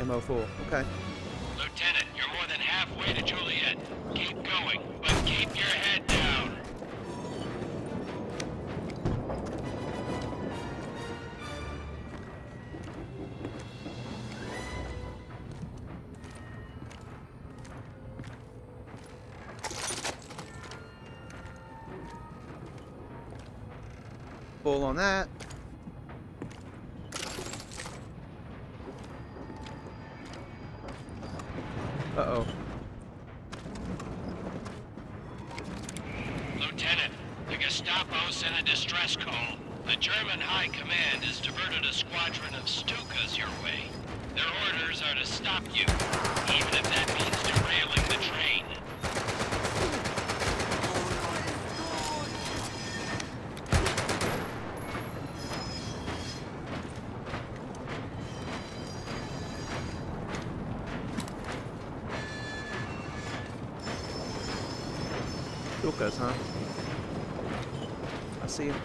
Ammo full. Okay. Lieutenant, you're more than halfway to Juliet. Keep going, but keep your head down. Full on that. Uh-oh. Lieutenant, the Gestapo sent a distress call. The German High Command has diverted a squadron of Stukas your way. Their orders are to stop you, even if that means derailing the train. Stukas, huh? I see him.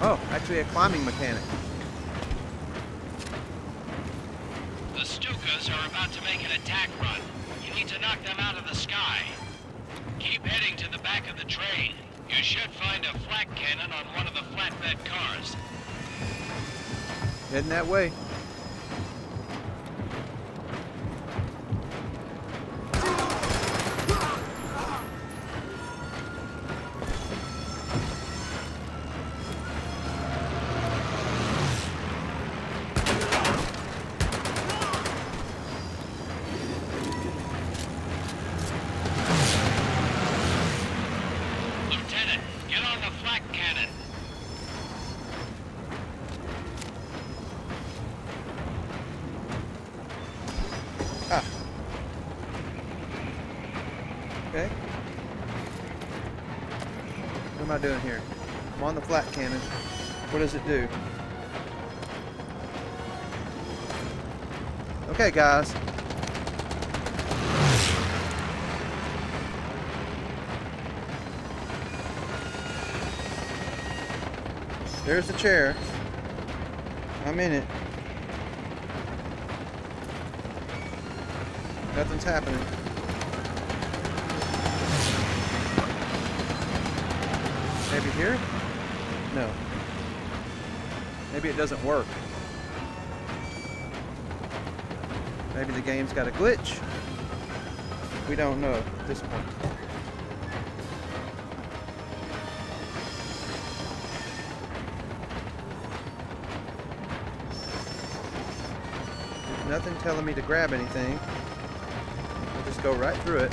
Oh, actually a climbing mechanic. The Stukas are about to make an attack run. You need to knock them out of the sky. Keep heading to the back of the train. You should find a flak cannon on one of the flatbed cars. Heading that way. Lieutenant, get on the flak cannon. Ah. Okay. What am I doing here? I'm on the flat cannon. What does it do? Okay, guys. There's the chair. I'm in it. Nothing's happening. Maybe here? No. Maybe it doesn't work. Maybe the game's got a glitch. We don't know at this point. There's nothing telling me to grab anything. I'll just go right through it.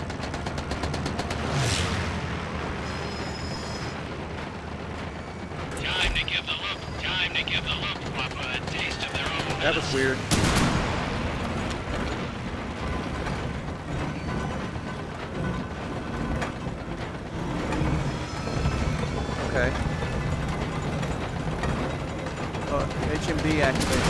Time to give the loop. Time to give the loop, Papa, a taste of their own. That was weird. Okay. HMD activated.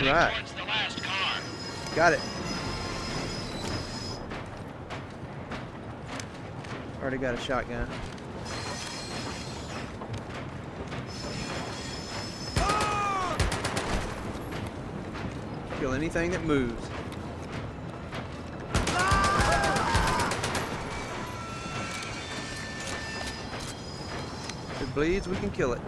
Right. Towards the last car. Got it. Already got a shotgun. anything that moves. If it bleeds, we can kill it.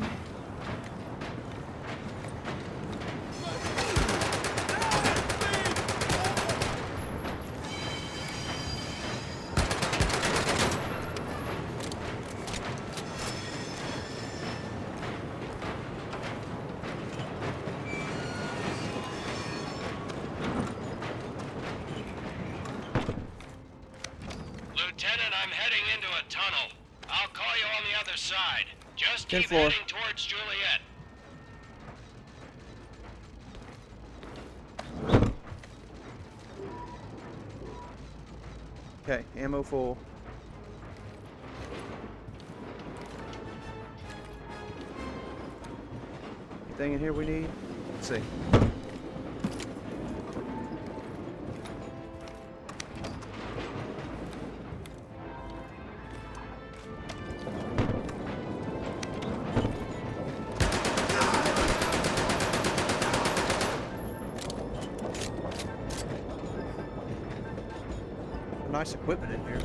Lieutenant, I'm heading into a tunnel. I'll call you on the other side. Just 10th keep floor. heading towards Juliet. Okay, ammo full. Anything in here we need? Let's see. Nice equipment in here.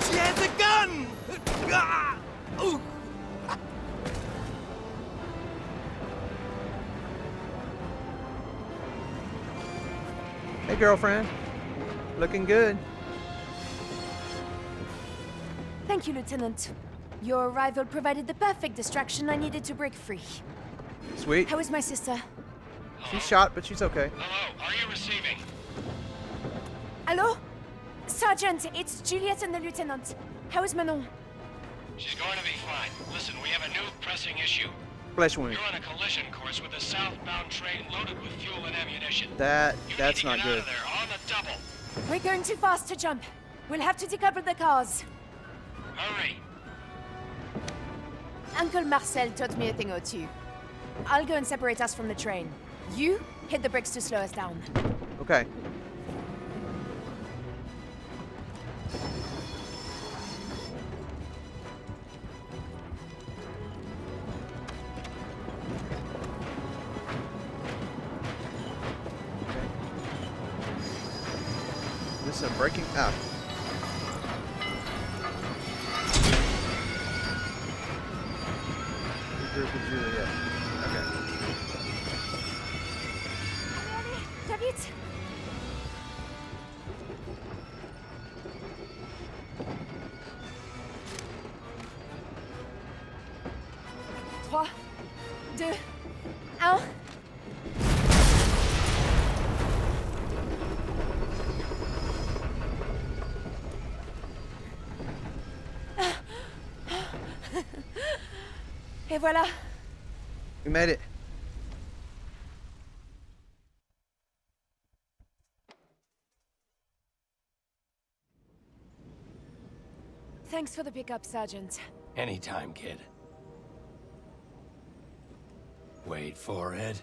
She has a gun! Ah! Ooh. Hey, girlfriend. Looking good. Thank you, Lieutenant. Your arrival provided the perfect distraction I needed to break free. Sweet. How is my sister? She's shot, but she's okay. Hello, are you receiving? Hello? Sergeant, it's Juliet and the Lieutenant. How is Manon? She's going to be fine. Listen, we have a new pressing issue. Flesh wound. You're on a collision course with a southbound train loaded with fuel and ammunition. That's You not need to get good. out of there on the double. We're going too fast to jump. We'll have to decouple the cars. Hurry. Uncle Marcel taught me a thing or two. I'll go and separate us from the train. You hit the brakes to slow us down. Okay. This is a breaking. Ah. Regroup with Juliet. Okay. Allez, vite! 3, 2, 1. Et voilà. We made it. Thanks for the pickup, Sergeant. Anytime, kid. Wait for it.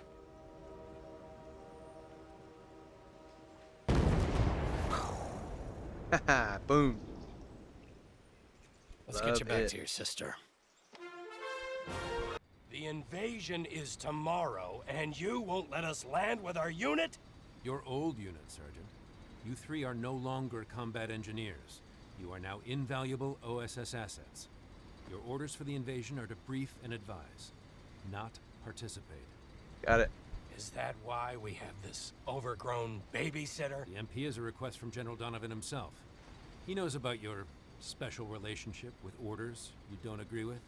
Haha, boom. Let's Love get you back it. to your sister. The invasion is tomorrow, and you won't let us land with our unit? Your old unit, Sergeant. You three are no longer combat engineers. You are now invaluable OSS assets. Your orders for the invasion are to brief and advise, not participate. Got it. Is that why we have this overgrown babysitter? The MP is a request from General Donovan himself. He knows about your special relationship with orders you don't agree with.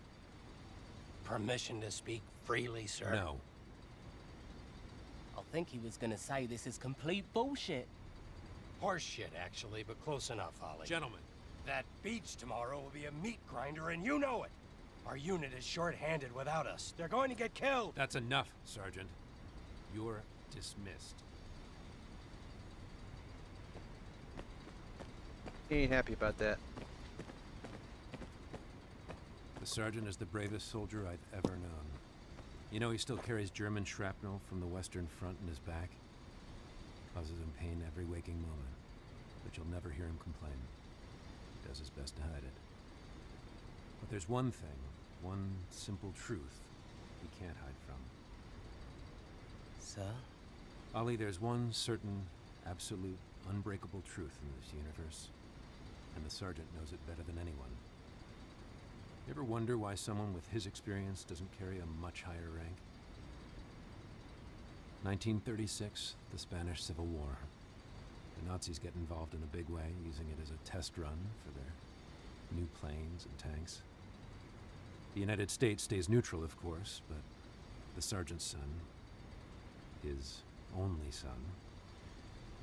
Permission to speak freely, sir? No. I think he was gonna say this is complete bullshit. Horse shit, actually, but close enough, Ollie. Gentlemen, That beach tomorrow will be a meat grinder, and you know it. Our unit is short-handed without us. They're going to get killed. that's enough, Sergeant. You're dismissed. He ain't happy about that. The The sergeant is the bravest soldier I've ever known. You know he still carries German shrapnel from the Western Front in his back? Causes him pain every waking moment, but you'll never hear him complain. He does his best to hide it. But there's one thing, one simple truth he can't hide from. Sir? Ollie, there's one certain, absolute, unbreakable truth in this universe, and the sergeant knows it better than anyone. You ever wonder why someone with his experience doesn't carry a much higher rank? 1936, the Spanish Civil War. The Nazis get involved in a big way, using it as a test run for their new planes and tanks. The United States stays neutral, of course, but the sergeant's son, his only son,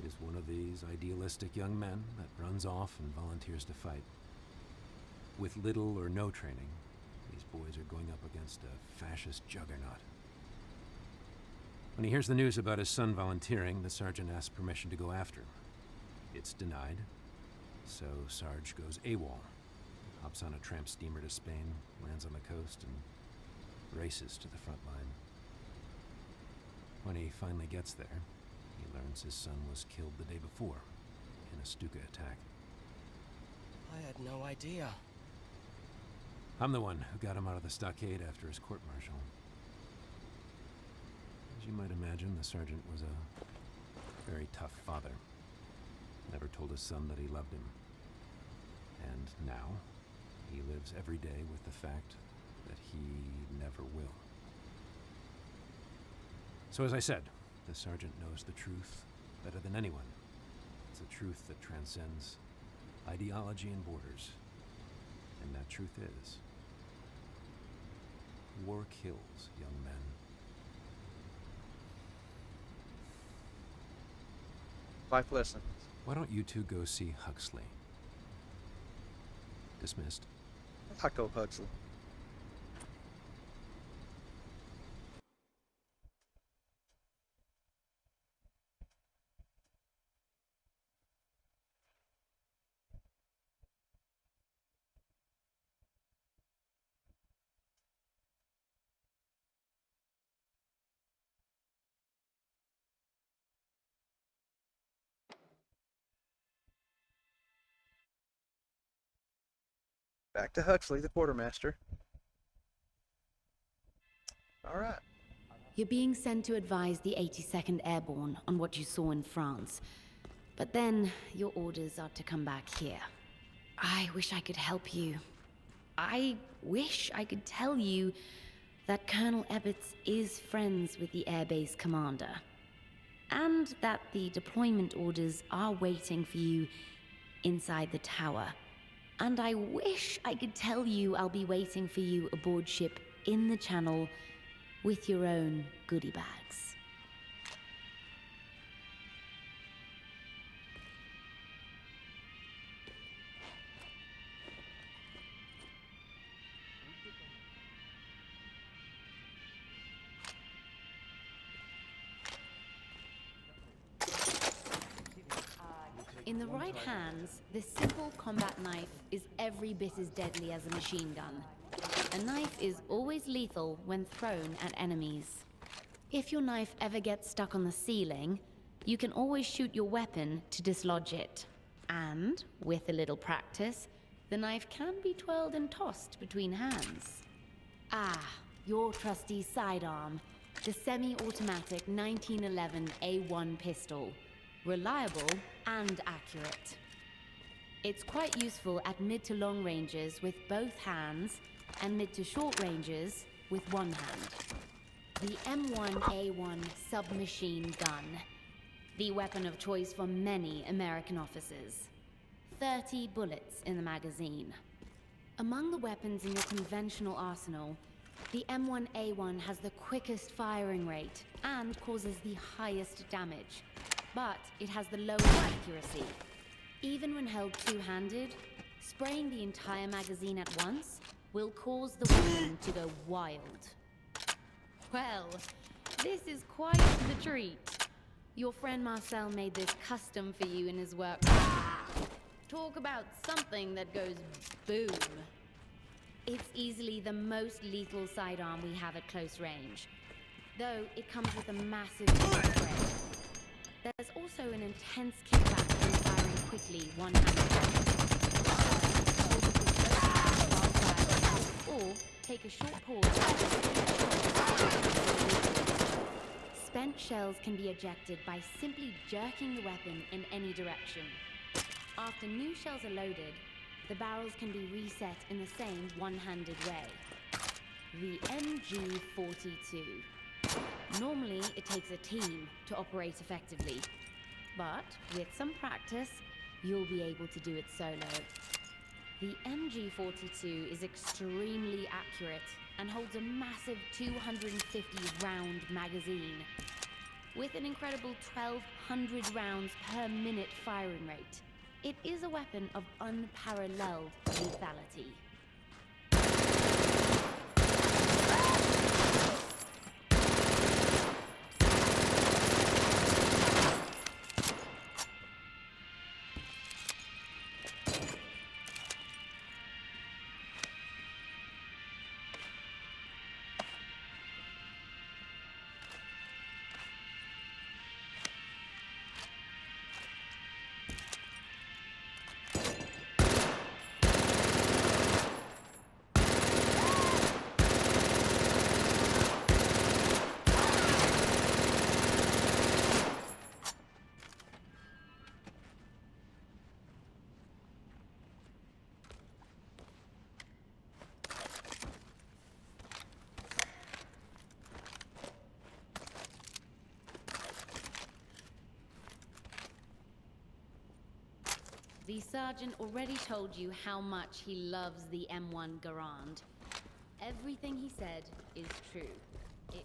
is one of these idealistic young men that runs off and volunteers to fight. With little or no training, these boys are going up against a fascist juggernaut. When he hears the news about his son volunteering, the sergeant asks permission to go after him. It's denied, so Sarge goes AWOL, hops on a tramp steamer to Spain, lands on the coast, and races to the front line. When he finally gets there, he learns his son was killed the day before in a Stuka attack. I had no idea. I'm the one who got him out of the stockade after his court-martial. As you might imagine, the sergeant was a very tough father. Never told his son that he loved him. And now, he lives every day with the fact that he never will. So as I said, the sergeant knows the truth better than anyone. It's a truth that transcends ideology and borders. And that truth is, war kills young men. Life lesson. Why don't you two go see Huxley? Dismissed. I go Huxley. Back to Huxley, the quartermaster. All right. You're being sent to advise the 82nd Airborne on what you saw in France. But then, your orders are to come back here. I wish I could help you. I wish I could tell you that Colonel Ebbets is friends with the airbase commander. And that the deployment orders are waiting for you inside the tower. And I wish I could tell you I'll be waiting for you aboard ship in the channel with your own goodie bags. In the right hands, this simple combat knife is every bit as deadly as a machine gun. A knife is always lethal when thrown at enemies. If your knife ever gets stuck on the ceiling, you can always shoot your weapon to dislodge it. And, with a little practice, the knife can be twirled and tossed between hands. Ah, your trusty sidearm, the semi-automatic 1911 A1 pistol. Reliable and accurate. It's quite useful at mid to long ranges with both hands and mid to short ranges with one hand. The M1a1 Submachine Gun. The weapon of choice for many American officers. 30 bullets in the magazine. Among the weapons in your conventional arsenal, the M1a1 has the quickest firing rate and causes the highest damage. But it has the lowest accuracy. Even when held two-handed, spraying the entire magazine at once will cause the weapon to go wild. Well, this is quite the treat. Your friend Marcel made this custom for you in his work. Talk about something that goes boom. It's easily the most lethal sidearm we have at close range, though it comes with a massive spray. There's also an intense kickback from firing quickly one-handed. Or take a short pause. Spent shells can be ejected by simply jerking the weapon in any direction. After new shells are loaded, the barrels can be reset in the same one-handed way. The MG42. Normally, it takes a team to operate effectively, but with some practice, you'll be able to do it solo. The MG42 is extremely accurate and holds a massive 250-round magazine, with an incredible 1,200 rounds per minute firing rate. It is a weapon of unparalleled lethality. The sergeant already told you how much he loves the M1 Garand. Everything he said is true. It's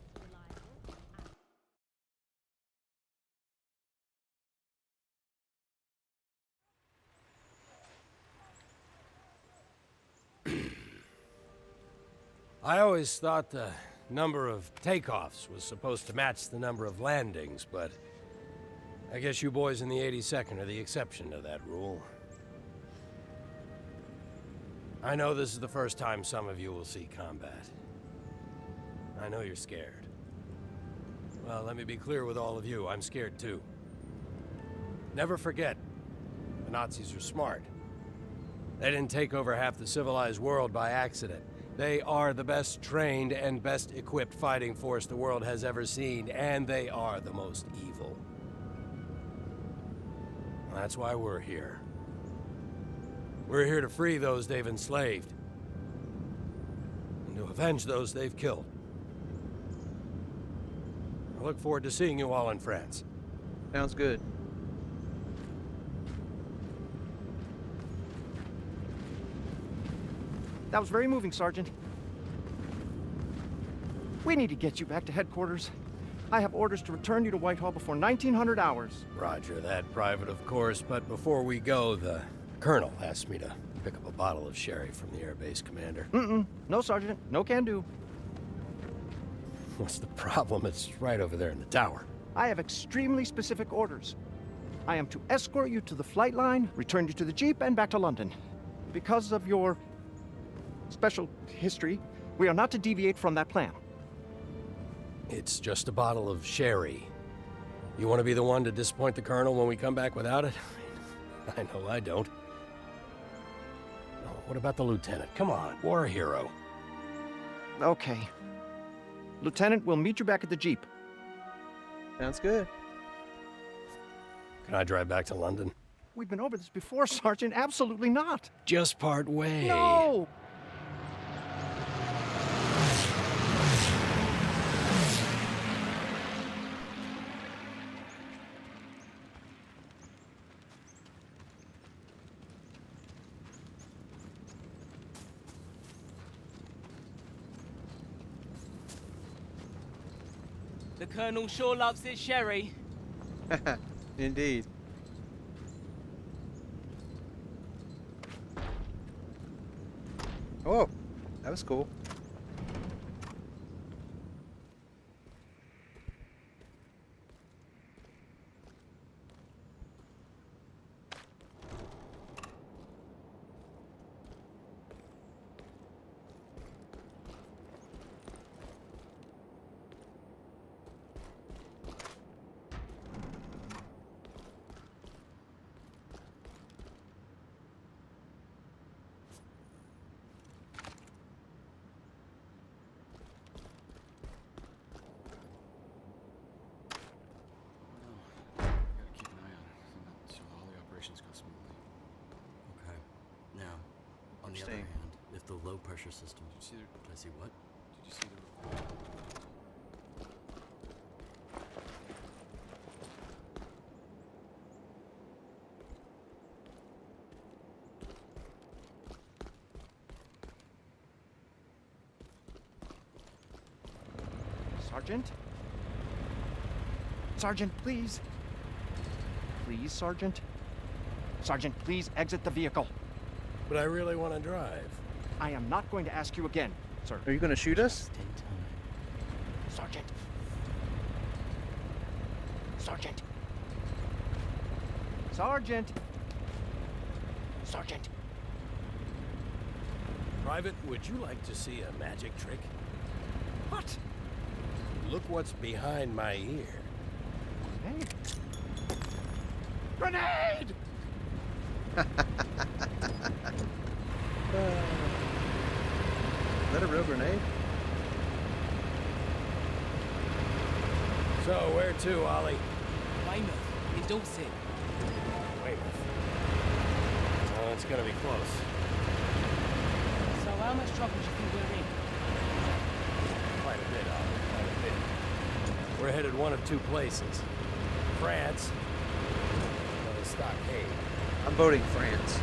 reliable. I always thought the number of takeoffs was supposed to match the number of landings, but I guess you boys in the 82nd are the exception to that rule. I know this is the first time some of you will see combat. I know you're scared. Well, let me be clear with all of you, I'm scared too. Never forget, the Nazis are smart. They didn't take over half the civilized world by accident. They are the best trained and best equipped fighting force the world has ever seen, and they are the most evil. That's why we're here. We're here to free those they've enslaved, and to avenge those they've killed. I look forward to seeing you all in France. Sounds good. That was very moving, Sergeant. We need to get you back to headquarters. I have orders to return you to Whitehall before 1900 hours. Roger that, Private, of course, but before we go, the Colonel asked me to pick up a bottle of sherry from the airbase commander. No, Sergeant. No can do. What's the problem? It's right over there in the tower. I have extremely specific orders. I am to escort you to the flight line, return you to the Jeep, and back to London. Because of your special history, we are not to deviate from that plan. It's just a bottle of sherry. You want to be the one to disappoint the Colonel when we come back without it? I know I don't. Oh, what about the Lieutenant? Come on, war hero. Okay. Lieutenant, we'll meet you back at the Jeep. Sounds good. Can I drive back to London? We've been over this before, Sergeant. Absolutely not. Just part way. No! The Colonel sure loves his sherry. Indeed. Oh, that was cool. Interesting. hand, if the low pressure system. Did you see the? Did I see what? Did you see the? Sergeant? Sergeant, please. Please, Sergeant. Sergeant, please exit the vehicle. But I really want to drive. I am not going to ask you again, sir. Are you gonna shoot us? Sergeant. Sergeant. Sergeant. Sergeant. Private, would you like to see a magic trick? What? Look what's behind my ear. Hey. Grenade! Is that a real grenade? So, where to, Ollie? Weymouth, in Dorset. Weymouth. Oh, it's gonna be close. So how much trouble do you think we're in? Quite a bit, Ollie, quite a bit. We're headed one of two places. France, or the stockade. I'm voting France.